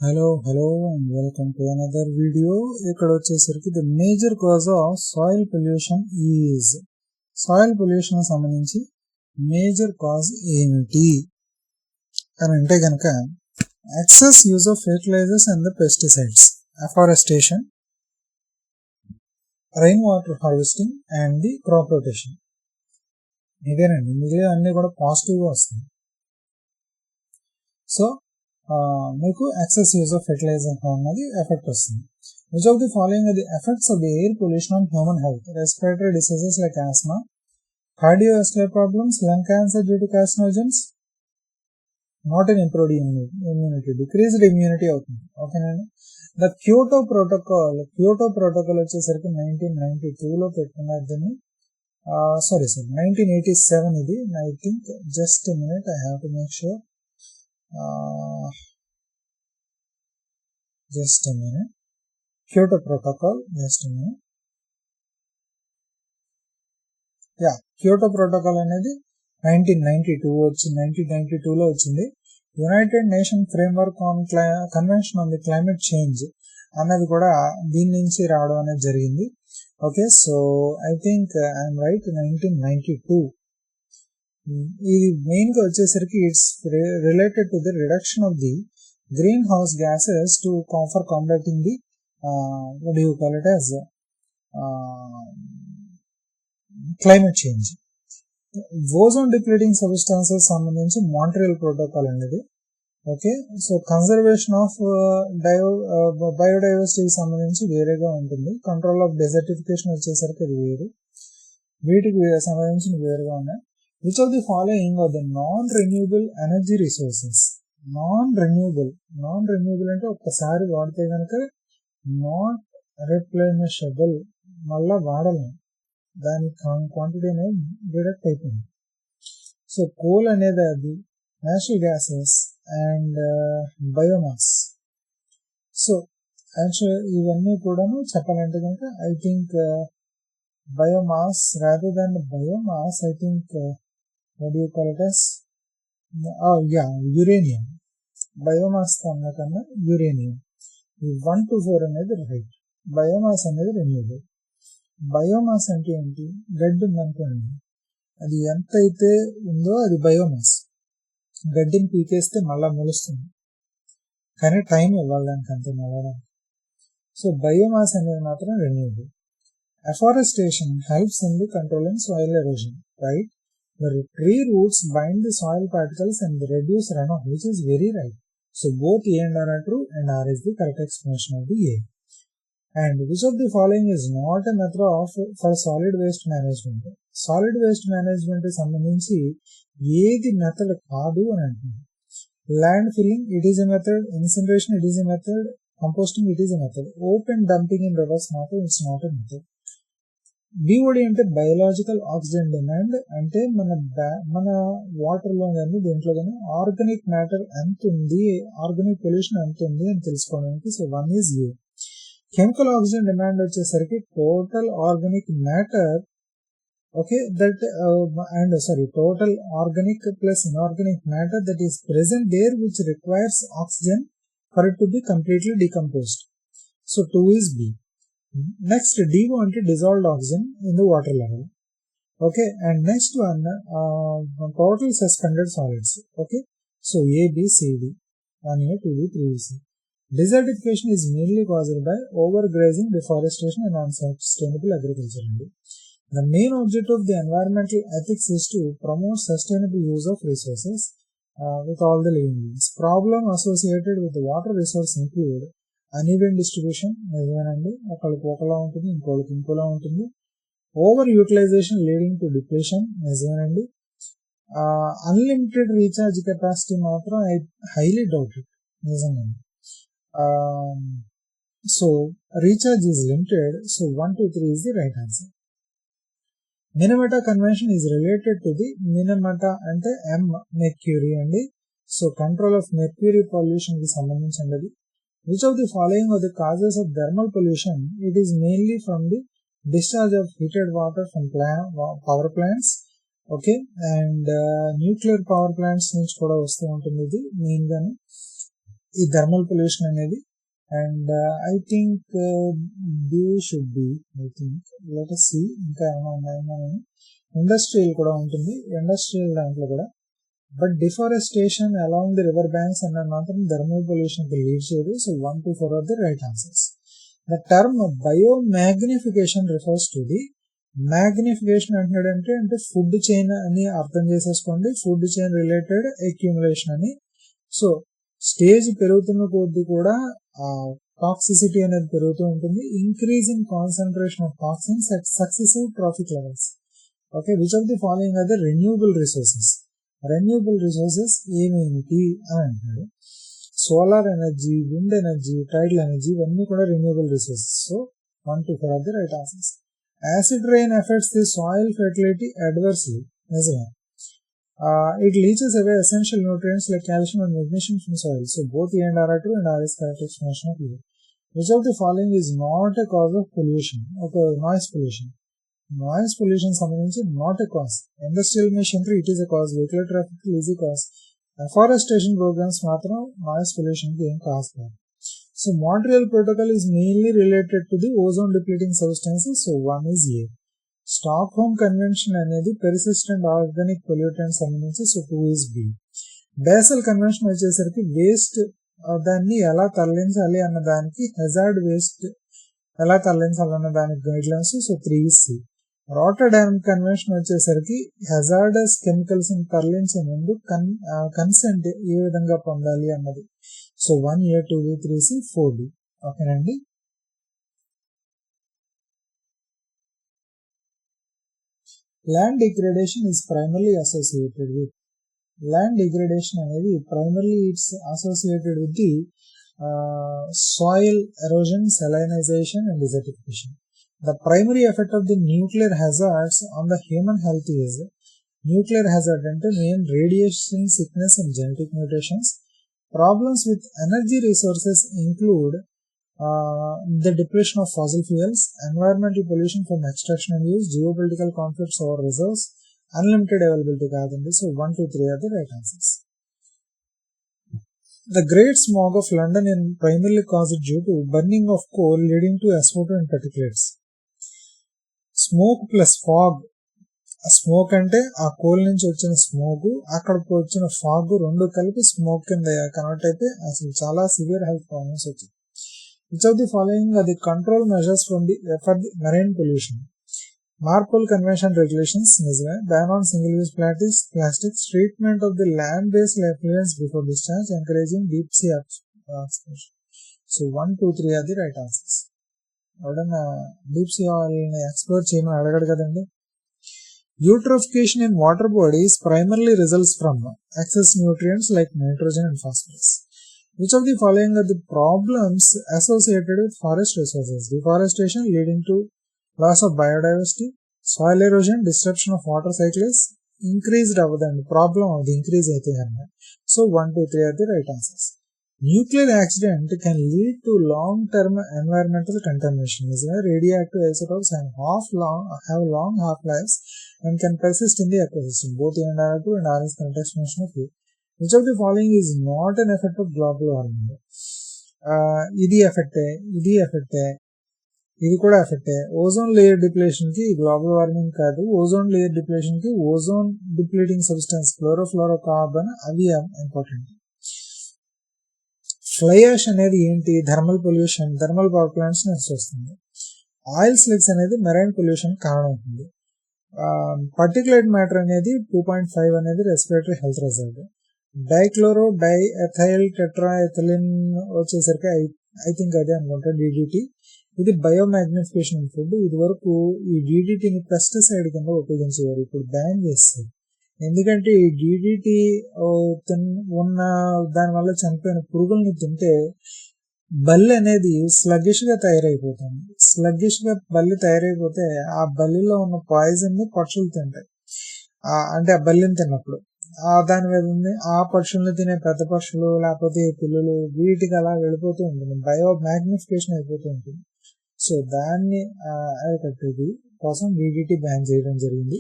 Hello and welcome to another video. ఇక్కడ వచ్చేసరికి the major cause of soil pollution is soil pollution సంబంధించి major cause ఏమిటి అని అంటే గనక excess use of fertilizers and the pesticides, afforestation, rainwater harvesting and the crop rotation. ఇదేనండి, మిగిలిన అన్ని కూడా పాజిటివ్గా వస్తుంది. సో మీకు ఎక్సెస్ యూజ్ ఆఫ్ ఫెర్టిలైజర్ అన్నది ఎఫెక్ట్ వస్తుంది. Which of the following are the effects of the air pollution on human health? Respiratory diseases like asthma, cardiovascular problems, lung cancer due to carcinogens, not in improved immunity, decreased immunity అవుతుంది. ఓకేనండి. The Kyoto protocol వచ్చేసరికి 1992లో పెట్టుకున్నారు దీన్ని. 1987 ఇది. I think just minute, I have to make sure. Just a minute. Kyoto Protocol. Just a minute. Yeah, Kyoto Protocol అనేది 1992లో వచ్చింది. United nation framework on convention on the climate change అన్నది కూడా దీని నుంచి రావడం అనేది జరిగింది. Okay, so I think I'm right, 1992. ఇది మెయిన్ గా వచ్చేసరికి it's related to the reduction of the greenhouse gases for combating the what do you call it as climate change. Ozone depleting substances సంబంధించి మాంట్రియల్ ప్రోటోకాల్ అనేది. Okay, so conservation of బయోడైవర్సిటీకి సంబంధించి వేరేగా ఉంటుంది. Control of desertification వచ్చేసరికి అది వేరు. వీటికి సంబంధించి వేరుగా ఉన్నాయి. Which of the following are the non renewable energy resources? Non renewable అంటే ఒక్కసారి వాడితే కనుక నాట్ రిప్లెనిషబుల్, మళ్ళా వాడలేం, దాని క్వాంటిటీ అనేది డిడక్ట్ అయిపోయింది. సో కోల్ అనేది అది, natural gases and biomass. So actual ఇవన్నీ కూడాను చెప్పాలంటే కనుక I think biomass rather than biomass, I think what you call it as uranium. Biomass కన్నా యురేనియం. ఈ 1 to 4 అనేది రైట్. బయోమాస్ అనేది రెన్యూబుల్. బయోమాస్ అంటే ఏంటి? గడ్డి ఉందనుకోండి, అది ఎంత అయితే ఉందో అది బయోమాస్. గడ్డిని పీకేస్తే మళ్ళా మొలుస్తుంది, కానీ టైం ఇవ్వాలి దానికి అంతే మొలడానికి. సో బయోమాస్ అనేది మాత్రం renewable. Afforestation helps in the controlling soil erosion, right? The tree roots bind the soil particles and reduce runoff, which is very right. So both A and R are true, and R is the correct explanation of the A. And which of the following is not a method for solid waste management? Solid waste management సంబంధించి ఏది method కాదు అని అంటుంది. Land filling, it is a method. Incineration, it is a method. Composting, it is a method. Open dumping in rivers మాత్రం it's not a method. BOD అంటే biological oxygen demand. అంటే మన water లో కానీ దీంట్లో కానీ ఆర్గానిక్ మ్యాటర్ ఎంత ఉంది, ఆర్గానిక్ పొల్యూషన్ ఎంత ఉంది అని తెలుసుకోవడానికి. So 1 is A. Chemical oxygen demand వచ్చేసరికి total organic matter, okay, that and total organic plus inorganic matter that is present there which requires oxygen for it to be completely decomposed. So 2 is B. Next, DO అంటే dissolved oxygen in the water level. Okay, and next one total suspended solids. Okay, so A, B, C, D, 1A, 2B, 3C. Desertification is mainly caused by overgrazing, deforestation and unsustainable agriculture. The main objective of the environmental ethics is to promote sustainable use of resources with all the living beings. Problem associated with the water resource include uneven distribution, నిజమేనండి, ఒకళ్ళకి ఒకలా ఉంటుంది, ఇంకోళ్ళకి ఇంకోలా ఉంటుంది. Over utilisation leading to depletion, నిజమేనండి. Unlimited recharge capacity మాత్రం I highly doubted, నిజంగానే. So recharge is limited. So 1 to 3 is the right answer. Minamata convention is related to the Minamata అంటే మెర్క్యూరీ అండి. So control of mercury pollution కి సంబంధించింది అది. Which of the following are the causes of thermal pollution? It is mainly from the discharge of heated water from power plants. Okay, and nuclear power plants నుంచి కూడా వస్తూ ఉంటుంది ఇది main గానే. ఈ థర్మల్ పొల్యూషన్ అనేది. And I think they should be, I think let us see ఇంకా ఏమైనా ఉన్నాయేమో. ఇండస్ట్రియల్ కూడా ఉంటుంది, ఇండస్ట్రియల్ దాంట్లో కూడా. But deforestation along the river banks అన్న మాత్రం థర్మల్ పొల్యూషన్ కి లీడ్ చేయదు. So 1, 2, 4 are the right answers. The term biomagnification refers to the, magnification అంటున్నాడంటే అంటే ఫుడ్ చైన్ అని అర్థం చేసేసుకోండి, ఫుడ్ చైన్ రిలేటెడ్ అక్యుములేషన్ అని. సో స్టేజ్ పెరుగుతున్న కొద్దీ కూడా టాక్సిసిటీ అనేది పెరుగుతూ ఉంటుంది. Increasing concentration of toxins at successive trophic levels. Okay, which of the following are the renewable resources? Renewable resources ఏమేమిటి అని అంటున్నాడు. Solar energy, wind energy, tidal energy, ఇవన్నీ కూడా renewable resources. So 1, 2, 4 are the right answers. Acid rain effects the soil fertility adversely. నిజమే. It leaches away essential nutrients like calcium and magnesium from soil. So both E and R are true and R is correct explanation of E. Which of the following is not a cause of pollution? Okay, noise pollution. Noise pollution సంబంధించి not a cause. Industrial machinery, it is a cause. Vehicular traffic is a cause. Afforestation programs మాత్రం noise pollution కి ఏం కాదు. So Montreal Protocol is mainly related to the ozone depleting substances. So 1 is A. Stockholm convention అనేది persistent organic pollutant సంబంధించి. So 2 is B. Basal convention వచ్చేసరికి waste దాన్ని ఎలా తరలించాలి అన్న దానికి, హెజార్డ్ వేస్ట్ ఎలా తరలించాలి అన్న దానికి guide lines. So 3 is C. Rotterdam convention వచ్చేసరికి హెజార్డస్ కెమికల్స్ తరలించే ముందు కన్సెంట్ ఏ విధంగా పొందాలి అన్నది. So 1A, 2B, 3C, 4D. ఓకేనండి. Land degradation is primarily associated with, land degradation అనేది primarily it's associated with the soil erosion, salinization and desertification. The primary effect of the nuclear hazards on the human health is, nuclear hazard అంటే main radiation sickness and genetic mutations. Problems with energy resources include the depletion of fossil fuels, environmental pollution from extraction and use, geopolitical conflicts over reserves, unlimited availability కాదండి. So 1, 2, 3 are the right answers. The Great Smog of London is primarily caused due to burning of coal leading to SO2 and particulates. Smoke plus fog. Smoke అంటే ఆ coal నుంచి వచ్చిన smoke, అక్కడ వచ్చిన fog రెండు కలిపి smoke కింద convert అయితే అసలు చాలా సివియర్ హెల్త్ ప్రాబ్లమ్స్ వచ్చాయి. Which of the following are the control measures for the marine pollution? Marpol Convention regulations, నిజమే. Ban on single-use plastics, treatment of the land-based effluents before discharge, encouraging deep sea exploration. So 1, 2, 3 are the right answers. ఎవడన్నా deep sea వాళ్ళని explore చేయమని అడగడు కదండి. Eutrophication in water bodies primarily results from excess nutrients like nitrogen and phosphorus. Which of the following are the problems associated with forest resources? Deforestation leading to loss of biodiversity, soil erosion, disruption of water cycles, increased avadandi problem of the increase aithe anna. So 1, 2, 3 are the right answers. Nuclear accident can lead to long-term environmental contamination. Radioactive isotopes have long half-lives and can persist in the ecosystem. Both A and R are true and R is correct explanation of A. Which of the following is not an effect of global warming? ఇది ఎఫెక్టే, ఇది కూడా ఎఫెక్టే. Ozone layer depletion కి global warming కాదు, ozone layer depletion కి ozone depleting substance chlorofluorocarbon అవి important. Fly ash అనేది ఏంటి? Thermal pollution, thermal power plants నుంచి వస్తుంది. ఆయిల్ స్లిక్స్ అనేది మెరైన్ పొల్యూషన్ కారణం అవుతుంది. పర్టికులేట్ మ్యాటర్ అనేది 2.5 అనేది రెస్పిరేటరీ హెల్త్ రిజల్ట్. డైక్లోరో డైఎథైల్ టెట్రాఎథిలిన్ వచ్చేసరికి ఐ థింక్ అదే అనుకుంటా డిడిటి. ఇది బయోమాగ్నిఫికేషన్ ఫుడ్. ఇది వరకు ఈ డిడిటిని పెస్టిసైడ్ కింద ఉపయోగించేవారు, ఇప్పుడు బ్యాన్ చేస్తారు. ఎందుకంటే ఈ డిడిటి ఉన్న దానివల్ల చనిపోయిన పురుగుల్ని తింటే బల్లి అనేది స్లగ్గిష్ గా తయారైపోతుంది. స్లగ్గిష్ గా బల్లి తయారైపోతే ఆ బల్లిలో ఉన్న పాయిజన్ ని పక్షులు తింటాయి. అంటే ఆ బల్లిని తిన్నప్పుడు దాని మీద ఉంది. ఆ పక్షుల్ని తినే పెద్ద పక్షులు లేకపోతే పిల్లులు వీటికి అలా వెళ్ళిపోతూ ఉంటుంది, బయో మ్యాగ్నిఫికేషన్ అయిపోతూ ఉంటుంది. సో దాన్ని అరికట్టేది కోసం డిడిటి బ్యాన్ చేయడం జరిగింది.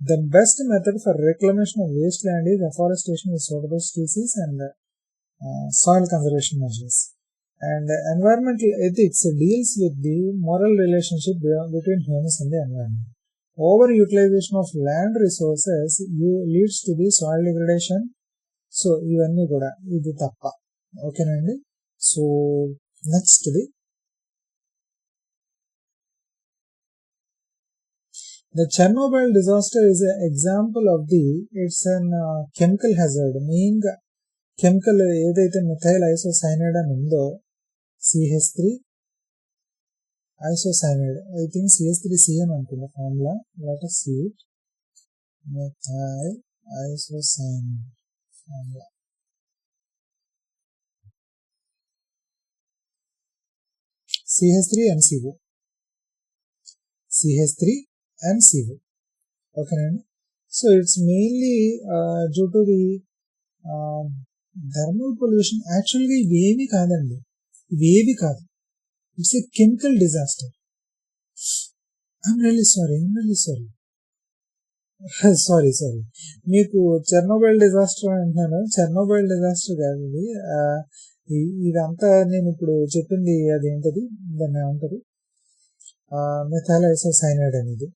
The best method for reclamation of wasteland is afforestation with suitable species and soil conservation measures. And environmental ethics deals with the moral relationship between humans and the environment. Overutilization of land resources leads to the soil degradation. So ఇవన్నీ కూడా ఇది తప్ప. ఓకేనండి. So next the Chernobyl disaster is an example of it's an chemical hazard. Main గా chemical ఏదైతే methyl isocyanide అని ఉందో CH3 isocyanide, I think CH3CN అనుకుంటా formula. Let us see it. Methyl isocyanide formula CH3MCO. CH3MCO. ఓకేనండి. So it's mainly due to the thermal pollution. యాక్చువల్గా ఇవేవి కాదండి, ఇవేవి కాదు. It's a chemical disaster. I'm really sorry. మీకు చెర్నోబైల్ డిజాస్టర్ అంటున్నాను. చెర్నోబైల్ disaster కాదు ఇది. ఇదంతా నేను ఇప్పుడు చెప్పింది అదేంటది, దాన్ని ఏమంటారు, మిథైల్ ఐసోసైనైడ్ అనేది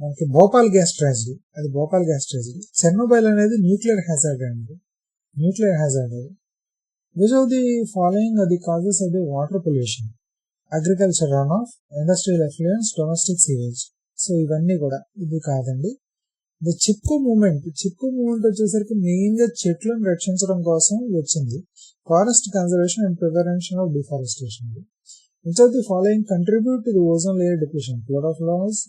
మనకి భోపాల్ గ్యాస్ ట్రాజడీ. అది భోపాల్ గ్యాస్ ట్రాజడీ. చెర్నోబైల్ అనేది న్యూక్లియర్ హ్యాజార్డ్ అండి. న్యూక్లియర్ హ్యాజార్డ్ అది. Which of the following are the causes of the water pollution? Agriculture run off, industrial effluents, domestic sewage. So ఇవన్నీ కూడా ఇది కాదండి. ది చిప్కో మూవ్మెంట్ వచ్చేసరికి మెయిన్ గా చెట్లను రక్షించడం కోసం వచ్చింది. Forest conservation and prevention of deforestation. Which of the following contribute to the ozone layer depression? Chlorofluoros,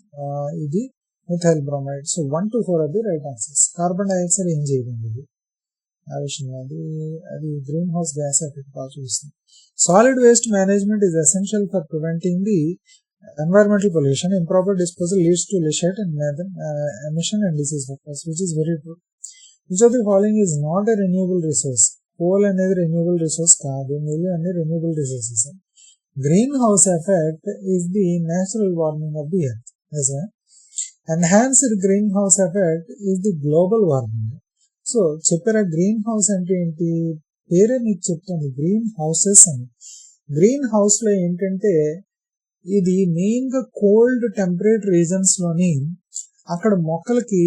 ఇది methyl bromide. So 1 to 4 are the right answers. Carbon dioxide ఏం చేయదండి ఇది, ఆ విషయం అది గ్రీన్ హౌస్ గ్యాస్ ఎఫెక్ట్ బాగా చూస్తుంది. Solid waste management is essential for preventing the environmental pollution. Improper disposal leads to leachate and methane emission and disease factors, which is very true. Which of the following is not a renewable resource? Coal అనేది renewable resource కాదు, మిగిలిన అన్ని renewable resources. Greenhouse effect is the natural warming of the earth. Yes, enhanced greenhouse effect is the global warming. So చెప్పారా green house అంటే ఏంటి? పేరే మీకు చెప్తుంది, గ్రీన్ హౌసెస్ అని. గ్రీన్ హౌస్ లో ఏంటంటే ఇది మెయిన్ గా కోల్డ్ టెంపరేట్ రీజన్స్ లోని అక్కడ మొక్కలకి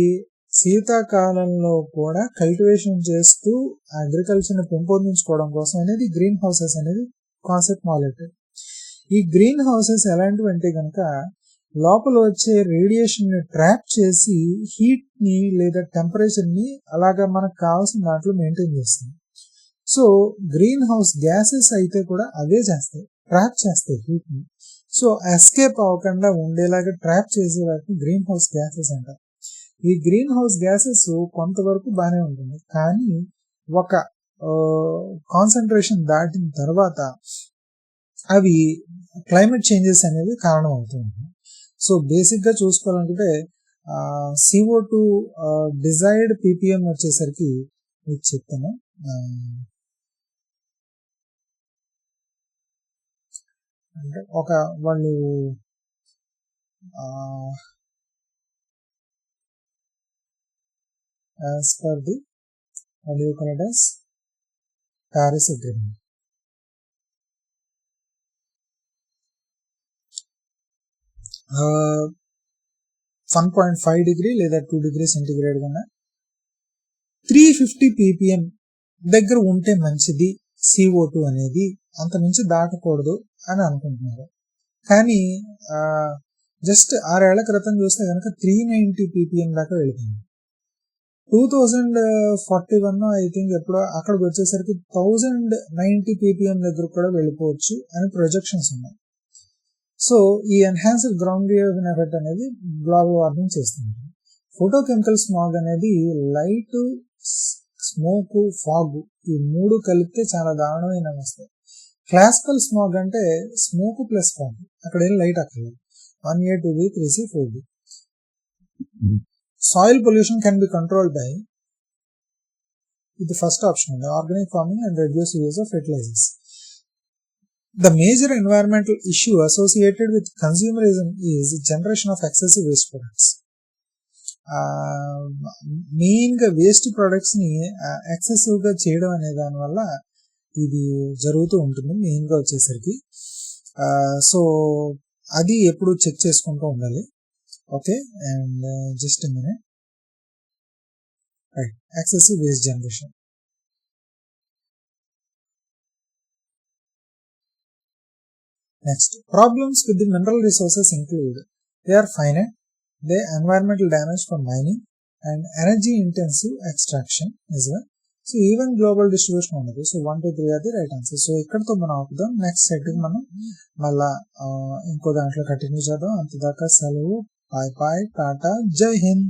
శీతాకాలంలో కూడా కల్టివేషన్ చేస్తూ అగ్రికల్చర్ ని పెంపొందించుకోవడం కోసం అనేది గ్రీన్ హౌసెస్ అనేది కాన్సెప్ట్ మొదలెట్టారు. ఈ గ్రీన్ హౌసెస్ ఎలాంటివి అంటే కనుక లోపల వచ్చే రేడియేషన్ ని ట్రాప్ చేసి హీట్ ని లేదా టెంపరేచర్ ని అలాగా మనకు కావాల్సిన దాంట్లో మెయింటైన్ చేస్తుంది. సో గ్రీన్ హౌస్ గ్యాసెస్ అయితే కూడా అవే చేస్తాయి, ట్రాప్ చేస్తాయి హీట్ ని. సో ఎస్కేప్ అవ్వకుండా ఉండేలాగా ట్రాప్ చేసే వాటిని గ్రీన్ హౌస్ గ్యాసెస్ అంటారు. ఈ గ్రీన్ హౌస్ గ్యాసెస్ కొంతవరకు బాగానే ఉంటుంది, కానీ ఒక కాన్సన్ట్రేషన్ దాటిన తర్వాత అవి క్లైమేట్ చేంజెస్ అనేవి కారణం అవుతుంది. సో బేసిక్ గా చూసుకోవాలనుకుంటే CO2 డిజైర్డ్ ppm వచ్చేసరికి మీకు చెప్తాను. అంటే ఒక వాళ్ళు as per the Paris Agreement. 1.5 degree లేదా 2 డిగ్రీ సెంటిగ్రేడ్ కన్నా 350 ppm దగ్గర ఉంటే మంచిది CO2 అనేది, అంత నుంచి దాటకూడదు అని అనుకుంటున్నారు. కానీ జస్ట్ 6 ఏళ్ల క్రితం చూస్తే కనుక 390 ppm దాకా వెళ్ళిపోయింది. 2041 ఐ థింక్ ఎప్పుడో అక్కడికి వచ్చేసరికి 1090 ppm దగ్గర కూడా వెళ్ళిపోవచ్చు అని ప్రొజెక్షన్స్ ఉన్నాయి. సో ఈ ఎన్హాన్స్డ్ గ్రౌండ్ రియాక్షన్ ఎఫెక్ట్ అనేది గ్లోబల్ వార్మింగ్ చేస్తుంది. ఫోటోకెమికల్ స్మాగ్ అనేది లైట్, స్మోక్, ఫాగ్ ఈ మూడు కలిపితే చాలా దారుణమైన వస్తాయి. క్లాసికల్ స్మాగ్ అంటే స్మోక్ ప్లస్ ఫాగ్, అక్కడ ఏం లైట్ అక్కర్లేదు. 1A 2B 3C 4B. Soil pollution can be controlled by, ఇది ఫస్ట్ ఆప్షన్ ఉంది, organic farming and reduce use of fertilisers. The major environmental issue associated with consumerism is generation of excessive waste products. Main గా waste products ని excessive గా చేయడం అనే దాని వల్ల ఇది జరుగుతూ ఉంటుంది మెయిన్గా వచ్చేసరికి. సో అది ఎప్పుడు చెక్ చేసుకుంటూ ఉండాలి. Okay, and just minute. Right, excessive waste generation. Next, problems with the mineral resources include they are finite, they environmental damage from mining, and energy intensive extraction as well. So even global distribution ఉన్నది. So 1, 2, 3 అది right answer. So ఇక్కడతో మనం ఆపుదాం. Next సెట్కి మనం మళ్ళా ఇంకో దాంట్లో continue చేద్దాం. అంతదాకా సెలవు. బాయ్ బాయ్, టాటా, జై హింద్.